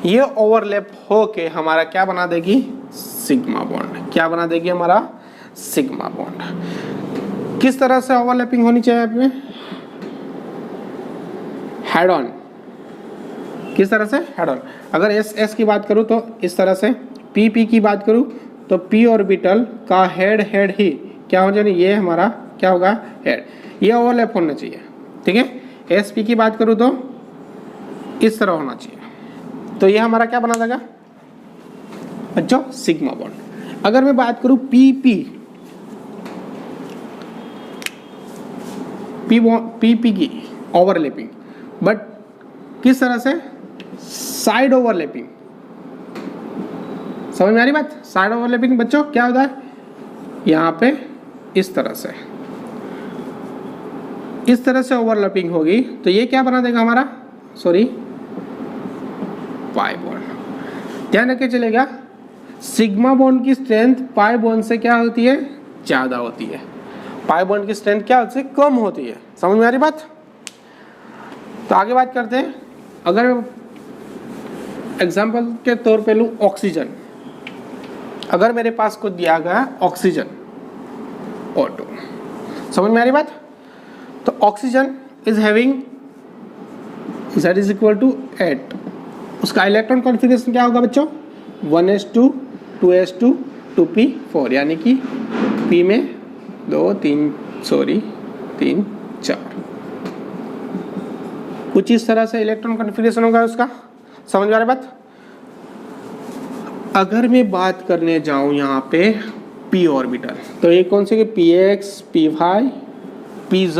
ये ओवरलैप होके हमारा क्या बना देगी? Sigma bond. क्या बना देगी? हमारा सिग्मा बॉन्ड। किस तरह से ओवरलैपिंग होनी चाहिए आपने? Head on. किस तरह से? Head on. अगर एस एस की बात करूं तो इस तरह से, पी पी की बात करूं तो पी ऑर्बिटल का हेड हेड ही क्या हो जाए? ये हमारा क्या होगा? हेड। ये ओवरलैप होना चाहिए, ठीक है। एस पी की बात करूं तो इस तरह होना चाहिए, तो ये हमारा क्या बना देगा बच्चों? Sigma bond. अगर मैं बात करूं पी पी, पी पी की ओवरलैपिंग, बट किस तरह से? Side overlapping. समझ में आ रही बात? साइड ओवरलैपिंग बच्चों क्या होता है? यहाँ पे इस तरह से, इस तरह से ओवरलैपिंग होगी, तो ये क्या बना देगा हमारा? Sorry, pi bond. ध्यान रखे चलेगा, सिग्मा बॉन्ड की स्ट्रेंथ पाई बॉन्ड से क्या होती है? ज्यादा होती है। पाई बॉन्ड की स्ट्रेंथ क्या होती है? कम होती है। समझ में आ रही बात? तो आगे बात करते हैं। अगर एग्जाम्पल के तौर पे लूँ ऑक्सीजन, अगर मेरे पास को दिया गया ऑक्सीजन O2, समझ में आ रही बात? तो oxygen is having Z is equal to 8, उसका इलेक्ट्रॉन कॉन्फ़िगरेशन क्या होगा बच्चों? 1s2 2s2 2p4, यानी कि p में 2 3 3 4, कुछ इस तरह से इलेक्ट्रॉन कॉन्फ़िगरेशन होगा उसका। समझ में आ रही बात? अगर मैं बात करने जाऊं यहाँ पे p ऑर्बिटल, तो ये कौन से? px py pz,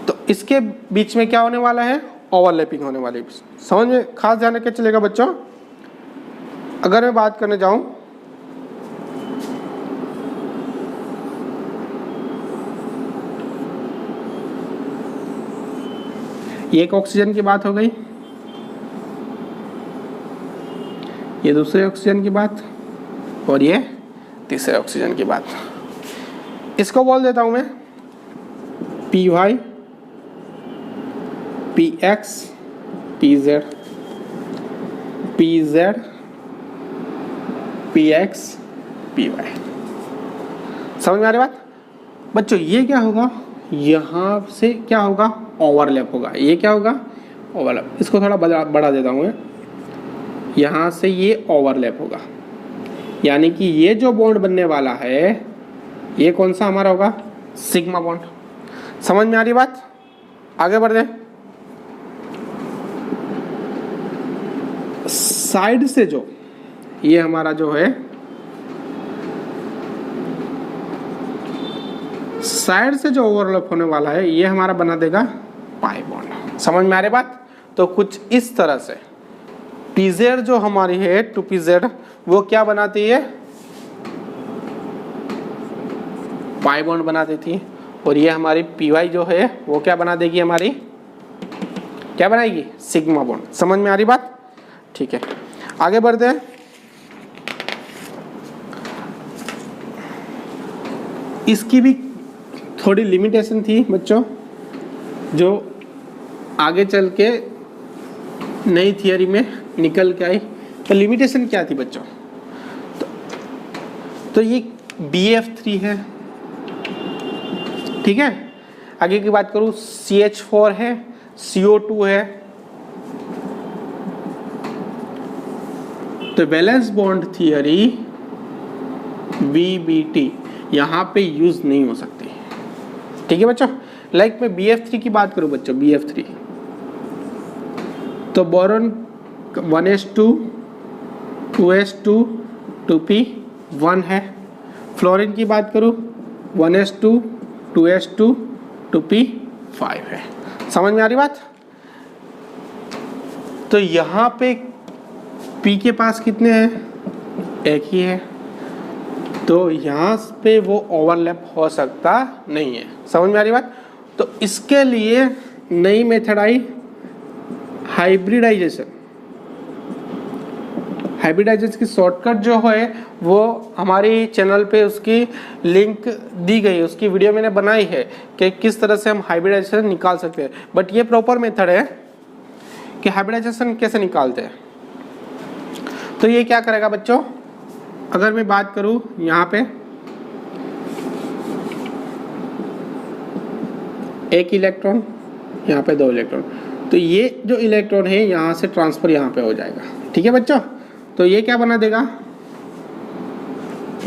तो इसके बीच में क्या होने वाला है? ओवरलैपिंग होने वाली है। समझ में खास ध्यान रखे चलेगा बच्चों। अगर मैं बात करने जाऊं ये एक ऑक्सीजन की बात हो गई, ये दूसरे ऑक्सीजन की बात, और ये तीसरे ऑक्सीजन की बात। इसको बोल देता हूं मैं P Y P X P Z, P Z P X P Y. समझ में आ रही बात बच्चों? ये क्या होगा? यहाँ से क्या होगा? ओवरलैप होगा। ये क्या होगा? ओवरलैप। इसको थोड़ा बढ़ा देता हूँ मैं, यहाँ से ये ओवरलैप होगा, यानी कि ये जो बॉन्ड बनने वाला है ये कौन सा हमारा होगा? Sigma bond. समझ में आ रही बात? आगे बढ़ जाए। साइड से जो ये हमारा जो है, साइड से जो ओवरलैप होने वाला है ये हमारा बना देगा पाई बॉन्ड। समझ में आ रही बात? तो कुछ इस तरह से pz जो हमारी है 2pz, वो क्या बनाती है? पाई बॉन्ड बना देती है। और ये हमारी py जो है वो क्या बना देगी? हमारी क्या बनाएगी? Sigma bond. समझ में आ रही बात? ठीक है, आगे बढ़ते हैं। इसकी भी थोड़ी लिमिटेशन थी बच्चों, जो आगे चल के नई थियरी में निकल के आई। तो लिमिटेशन क्या थी बच्चों? तो ये BF3 है, ठीक है। आगे की बात करूं CH4 है, CO2 है। तो वैलेंस बॉन्ड थियरी VBT यहाँ पे यूज नहीं हो सकती, ठीक है बच्चों। लाइक मैं BF3 की बात करूं बच्चों, BF3 तो बोरॉन 1s2 2s2 2p1 है। फ्लोरीन की बात करूं 1s2 2s2 2p5 है। समझ में आ रही बात? तो यहाँ पे P के पास कितने हैं? एक ही है, तो यहाँ पे वो ओवरलैप हो सकता नहीं है। समझ में आ रही बात? तो इसके लिए नई मेथड आई हाइब्रिडाइजेशन। हाइब्रिडाइजेशन की शॉर्टकट जो है वो हमारी चैनल पे उसकी लिंक दी गई है, उसकी वीडियो मैंने बनाई है कि किस तरह से हम हाइब्रिडाइजेशन निकाल सकते हैं। बट ये प्रॉपर मेथड है कि हाइब्रिडाइजेशन कैसे निकालते हैं। तो ये क्या करेगा बच्चों, अगर मैं बात करूं यहाँ पे एक इलेक्ट्रॉन, यहाँ पे 2 इलेक्ट्रॉन, तो ये जो इलेक्ट्रॉन है यहाँ से ट्रांसफर यहाँ पे हो जाएगा। ठीक है बच्चों, तो ये क्या बना देगा,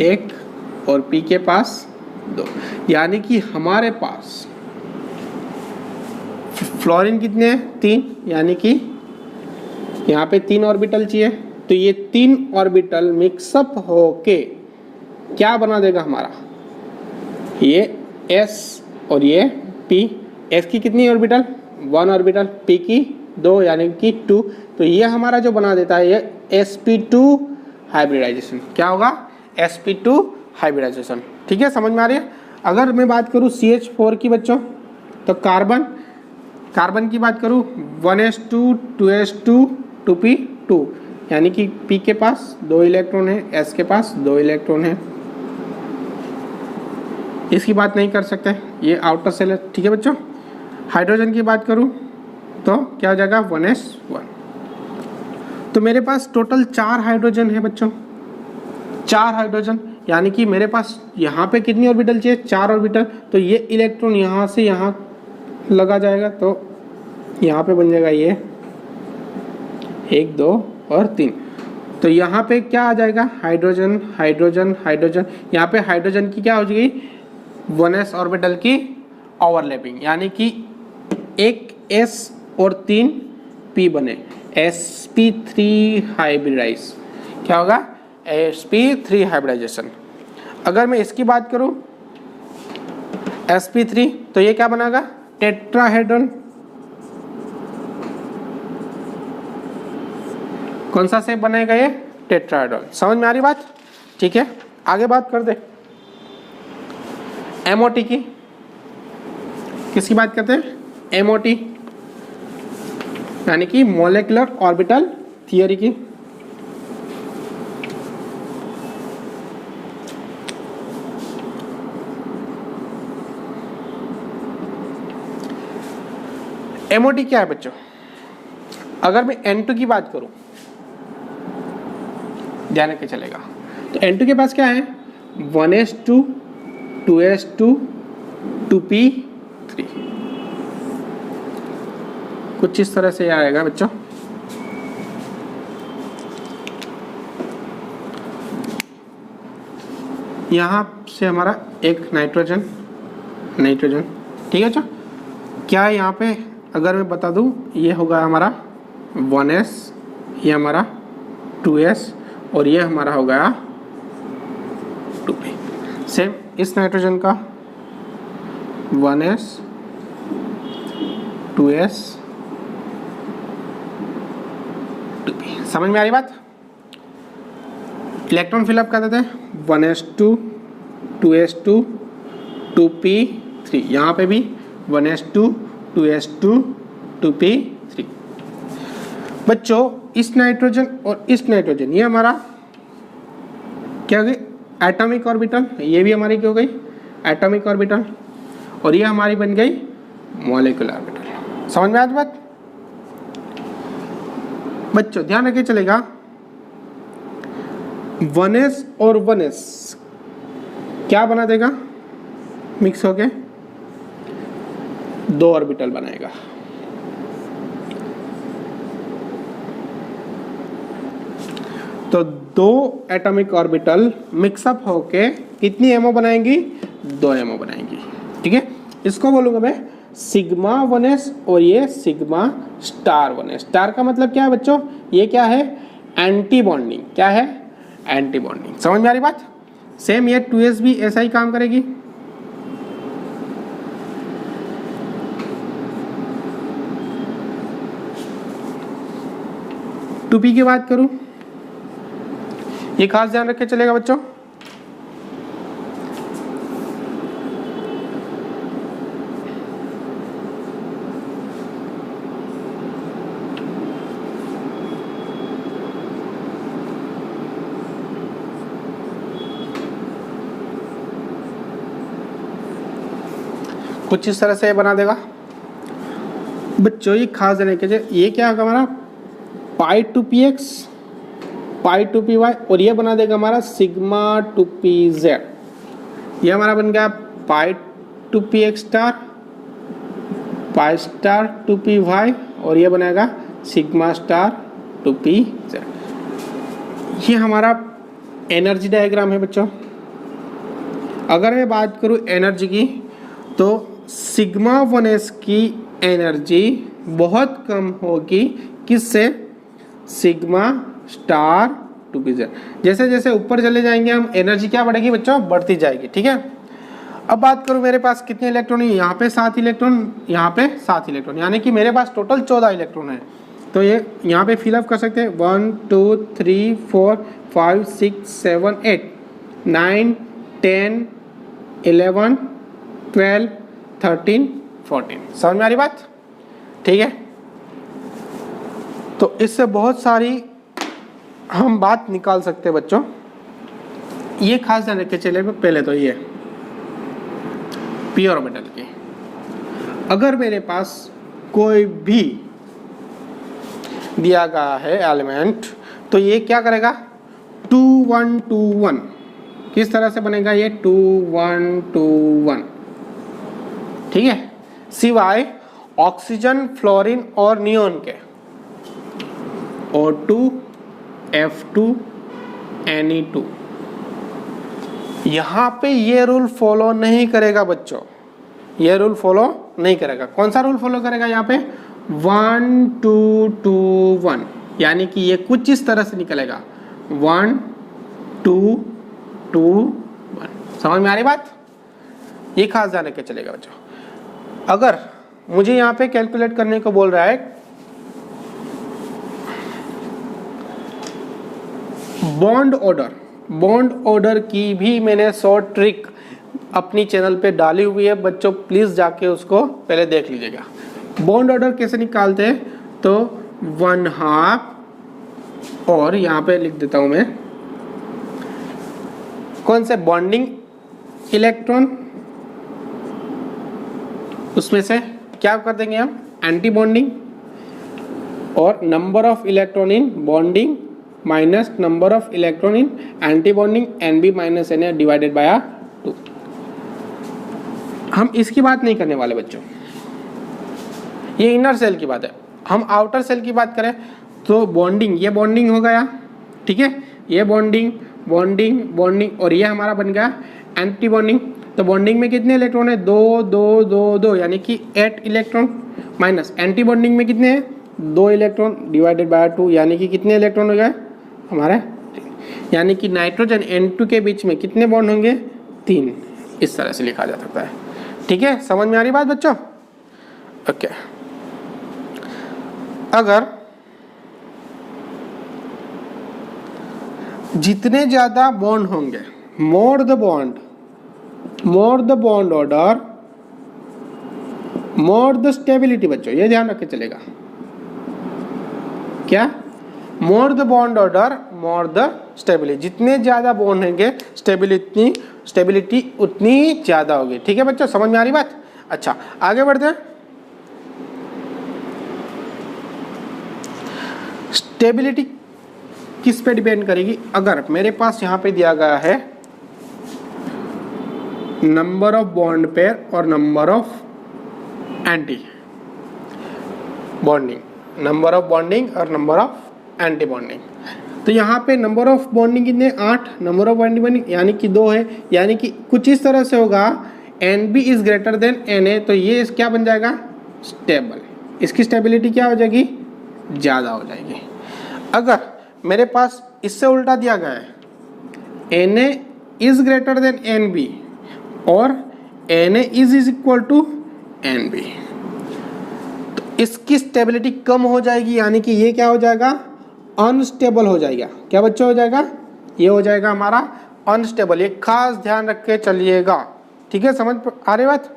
1 और P के पास 2, यानी कि हमारे पास फ्लोरीन कितने हैं, 3, यानी कि यहाँ पे 3 ऑर्बिटल चाहिए। तो ये 3 ऑर्बिटल मिक्सअप होके क्या बना देगा हमारा, ये S और ये P। S की कितनी ऑर्बिटल, 1 ऑर्बिटल, P की 2 यानी कि 2। तो ये हमारा जो बना देता है ये sp2 हाइब्रिडाइजेशन। क्या होगा, sp2 हाइब्रिडाइजेशन। ठीक है, समझ में आ रही है। अगर मैं बात करूँ CH4 की बच्चों, तो कार्बन की बात करूँ 1s2 2s2 2p2, यानी कि P के पास 2 इलेक्ट्रॉन है, S के पास 2 इलेक्ट्रॉन है। इसकी बात नहीं कर सकते, ये आउटर सेल है। ठीक है बच्चों, हाइड्रोजन की बात करूँ तो क्या हो जाएगा, 1s1। तो मेरे पास टोटल 4 हाइड्रोजन है बच्चों, 4 हाइड्रोजन, यानी कि मेरे पास यहाँ पे कितनी ऑर्बिटल चाहिए, 4 ऑर्बिटल। तो ये इलेक्ट्रॉन यहाँ से यहाँ लगा जाएगा, तो यहाँ पे बन जाएगा ये 1 2 और 3। तो यहाँ पे क्या आ जाएगा, हाइड्रोजन हाइड्रोजन हाइड्रोजन। यहाँ पे हाइड्रोजन की क्या हो जाएगी, 1s ऑर्बिटल की ओवरलैपिंग, यानी कि एक S और 3 P बने, sp3 हाइब्रिडाइज। क्या होगा, sp3 हाइब्रिडाइजेशन। अगर मैं इसकी बात करूं sp3, तो ये क्या बनेगा, टेट्राहेड्रल। कौन सा शेप बनेगा, ये टेट्राहेड्रल। समझ में आ रही बात? ठीक है, आगे बात कर दे MOT की। किसकी बात करते हैं, MOT, यानी कि मॉलिक्यूलर ऑर्बिटल थियरी की। MOT क्या है बच्चों, अगर मैं N2 की बात करूं, ध्यान रख के चलेगा, तो N2 के पास क्या है, 1s2 2s2 2p3। कुछ इस तरह से आएगा बच्चों। यहाँ से हमारा एक नाइट्रोजन, ठीक है बच्चों। क्या है यहाँ पे, अगर मैं बता दूँ, ये होगा हमारा 1s, ये हमारा 2s और ये हमारा हो गया 2p। सेम इस नाइट्रोजन का 1s 2s 2p। समझ में आ रही बात? इलेक्ट्रॉन फिलअप कर देते हैं, 1s2 2s2 2p3। यहाँ पे भी 1s2 2s2 2p3। बच्चों इस नाइट्रोजन और इस नाइट्रोजन, ये हमारा क्या हो गई, एटॉमिक ऑर्बिटल। ये भी हमारी क्या हो गई, एटॉमिक ऑर्बिटल, और ये हमारी बन गई मॉलिक्यूलर ऑर्बिटल। समझ में आ रही बात बच्चों? ध्यान रखिए चलेगा, 1s और 1s क्या बना देगा, मिक्स होके 2 ऑर्बिटल बनाएगा। तो 2 एटॉमिक ऑर्बिटल मिक्सअप होके कितनी एमओ बनाएंगी, 2 एमओ बनाएंगी। ठीक है, इसको बोलूंगा मैं सिग्मा 1s और ये सिग्मा स्टार 1s। स्टार का मतलब क्या है बच्चों, ये क्या है, एंटी बॉन्डिंग। क्या है, एंटी बॉन्डिंग। समझ में आ रही बात? सेम ये 2s भी ऐसा ही काम करेगी। टू पी की बात करूं, ये खास ध्यान रख के चलेगा बच्चों। कुछ इस तरह से बना देगा बच्चों। ये खास ध्यान रख के, ये क्या होगा हमारा pi two P X, pi two P Y, और ये बना देगा हमारा सिग्मा टू पी जेड। ये हमारा बन गया pi two P X star, pi star two P Y, और ये बनेगा sigma star two P Z. ये हमारा एनर्जी डायग्राम है बच्चों। अगर मैं बात करूँ एनर्जी की, तो सिग्मा 1s की एनर्जी बहुत कम होगी किससे, sigma star two P Z. जैसे जैसे ऊपर चले जाएंगे हम, एनर्जी क्या बढ़ेगी बच्चों, बढ़ती जाएगी। ठीक है, अब बात करूं मेरे पास कितने इलेक्ट्रॉन है, यहाँ पे 7 इलेक्ट्रॉन, यहाँ पे 7 इलेक्ट्रॉन, यानी कि मेरे पास टोटल 14 इलेक्ट्रॉन है। तो ये यहाँ पे फिलअप कर सकते हैं 1 2 3 4 5 6 7 8 9 10 11 12 13 14। समझ में आ रही बात? ठीक है, तो इससे बहुत सारी हम बात निकाल सकते हैं बच्चों। ये खास ध्यान रख के चले, पहले तो ये पी ऑर्बिटल की, अगर मेरे पास कोई भी दिया गया है एलिमेंट, तो ये क्या करेगा 2 1 2 1। किस तरह से बनेगा ये 2 1 2 1। ठीक है, सिवाय ऑक्सीजन, फ्लोरीन और नियोन के, O2 F2 Ne2। यहाँ पे ये रूल फॉलो नहीं करेगा बच्चों, ये रूल फॉलो नहीं करेगा। कौन सा रूल फॉलो करेगा यहाँ पे 1 2 2 1, यानी कि ये कुछ इस तरह से निकलेगा 1 2 2 1। समझ में आ रही बात? ये खास ध्यान रख के चलेगा बच्चों। अगर मुझे यहाँ पे कैलकुलेट करने को बोल रहा है बॉन्ड ऑर्डर, बॉन्ड ऑर्डर की भी मैंने शॉर्ट ट्रिक अपनी चैनल पे डाली हुई है बच्चों, प्लीज जाके उसको पहले देख लीजिएगा। बॉन्ड ऑर्डर कैसे निकालते हैं, तो 1/2, और यहाँ पे लिख देता हूं मैं कौन से बॉन्डिंग इलेक्ट्रॉन, उसमें से क्या कर देंगे हम एंटी बॉन्डिंग, और number of electron in bonding minus number of electron in anti bonding, NB minus Na divided by 2। हम इसकी बात नहीं करने वाले बच्चों, ये इनर सेल की बात है। हम आउटर सेल की बात करें तो बॉन्डिंग, ये बॉन्डिंग हो गया, ठीक है, ये बॉन्डिंग बॉन्डिंग बॉन्डिंग, और ये हमारा बन गया एंटी बॉन्डिंग। तो बॉन्डिंग में कितने इलेक्ट्रॉन है 2 2 2 2, यानी कि 8 इलेक्ट्रॉन, माइनस एंटी बॉन्डिंग में कितने हैं 2 इलेक्ट्रॉन डिवाइडेड बाय 2, यानी कि कितने इलेक्ट्रॉन हो गए हमारे, यानी कि नाइट्रोजन N2 के बीच में कितने बॉन्ड होंगे 3। इस तरह से लिखा जा सकता है। ठीक है, समझ में आ रही बात बच्चों? ओके, अगर जितने ज्यादा बॉन्ड होंगे, more the bond order more the stability, बच्चों ये ध्यान रख के चलेगा, क्या more the bond order more the stability. जितने ज्यादा बॉन्ड होंगे स्टेबिलिटी उतनी ज्यादा होगी। ठीक है बच्चों, समझ में आ रही बात? अच्छा, आगे बढ़ते हैं। स्टेबिलिटी किस पे डिपेंड करेगी, अगर मेरे पास यहाँ पे दिया गया है नंबर ऑफ बॉन्ड पेयर और number of anti bonding, number of bonding और नंबर ऑफ एंटी बॉन्डिंग, तो यहाँ पे नंबर ऑफ बॉन्डिंग कितने 8, नंबर ऑफ एंटी बॉन्डिंग यानी कि 2 है, यानी कि कुछ इस तरह से होगा NB is greater then Na, तो ये क्या बन जाएगा स्टेबल, इसकी स्टेबिलिटी क्या हो जाएगी ज़्यादा हो जाएगी। अगर मेरे पास इससे उल्टा दिया गया है Na is greater than NB और Na is equal to NB, तो इसकी स्टेबिलिटी कम हो जाएगी, यानी कि ये क्या हो जाएगा अनस्टेबल हो जाएगा। क्या बच्चा हो जाएगा ये हो जाएगा हमारा अनस्टेबल। ये खास ध्यान रख के चलिएगा, ठीक है, समझ आ रही बात।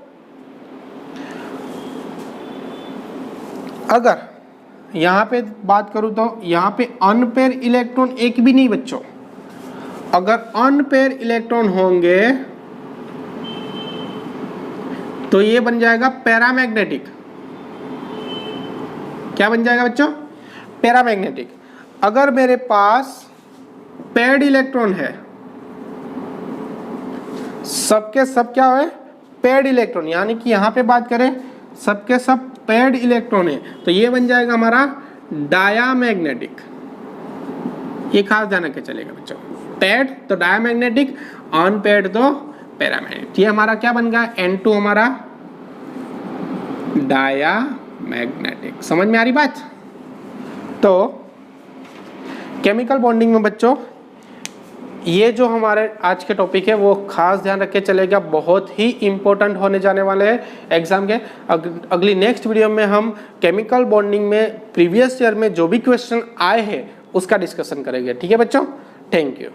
अगर यहाँ पे बात करूँ तो यहाँ पे अनपेयर इलेक्ट्रॉन एक भी नहीं बच्चों। अगर अनपेयर इलेक्ट्रॉन होंगे तो ये बन जाएगा पैरामैग्नेटिक। क्या बन जाएगा बच्चों? पैरामैग्नेटिक। अगर मेरे पास पेयर्ड इलेक्ट्रॉन है, सबके सब क्या है? पेयर्ड इलेक्ट्रॉन, यानी कि यहां पे बात करें सबके सब पेयर्ड इलेक्ट्रॉन है, तो ये बन जाएगा हमारा डायामैग्नेटिक। ये खास ध्यान रख के चलेगा बच्चों। पेयर्ड तो डायामैग्नेटिक, अनपेयर्ड तो पैरामैग्नेटिक। ये हमारा क्या बन गया? N2 हमारा डायामैग्नेटिक। समझ में आ रही बात? तो केमिकल बॉन्डिंग में बच्चों ये जो हमारे आज के टॉपिक है वो खास ध्यान रख के चलेगा, बहुत ही इंपॉर्टेंट होने जाने वाले हैं एग्जाम के। अगली नेक्स्ट वीडियो में हम केमिकल बॉन्डिंग में प्रीवियस ईयर में जो भी क्वेश्चन आए हैं उसका डिस्कशन करेंगे, ठीक है बच्चों। Thank you.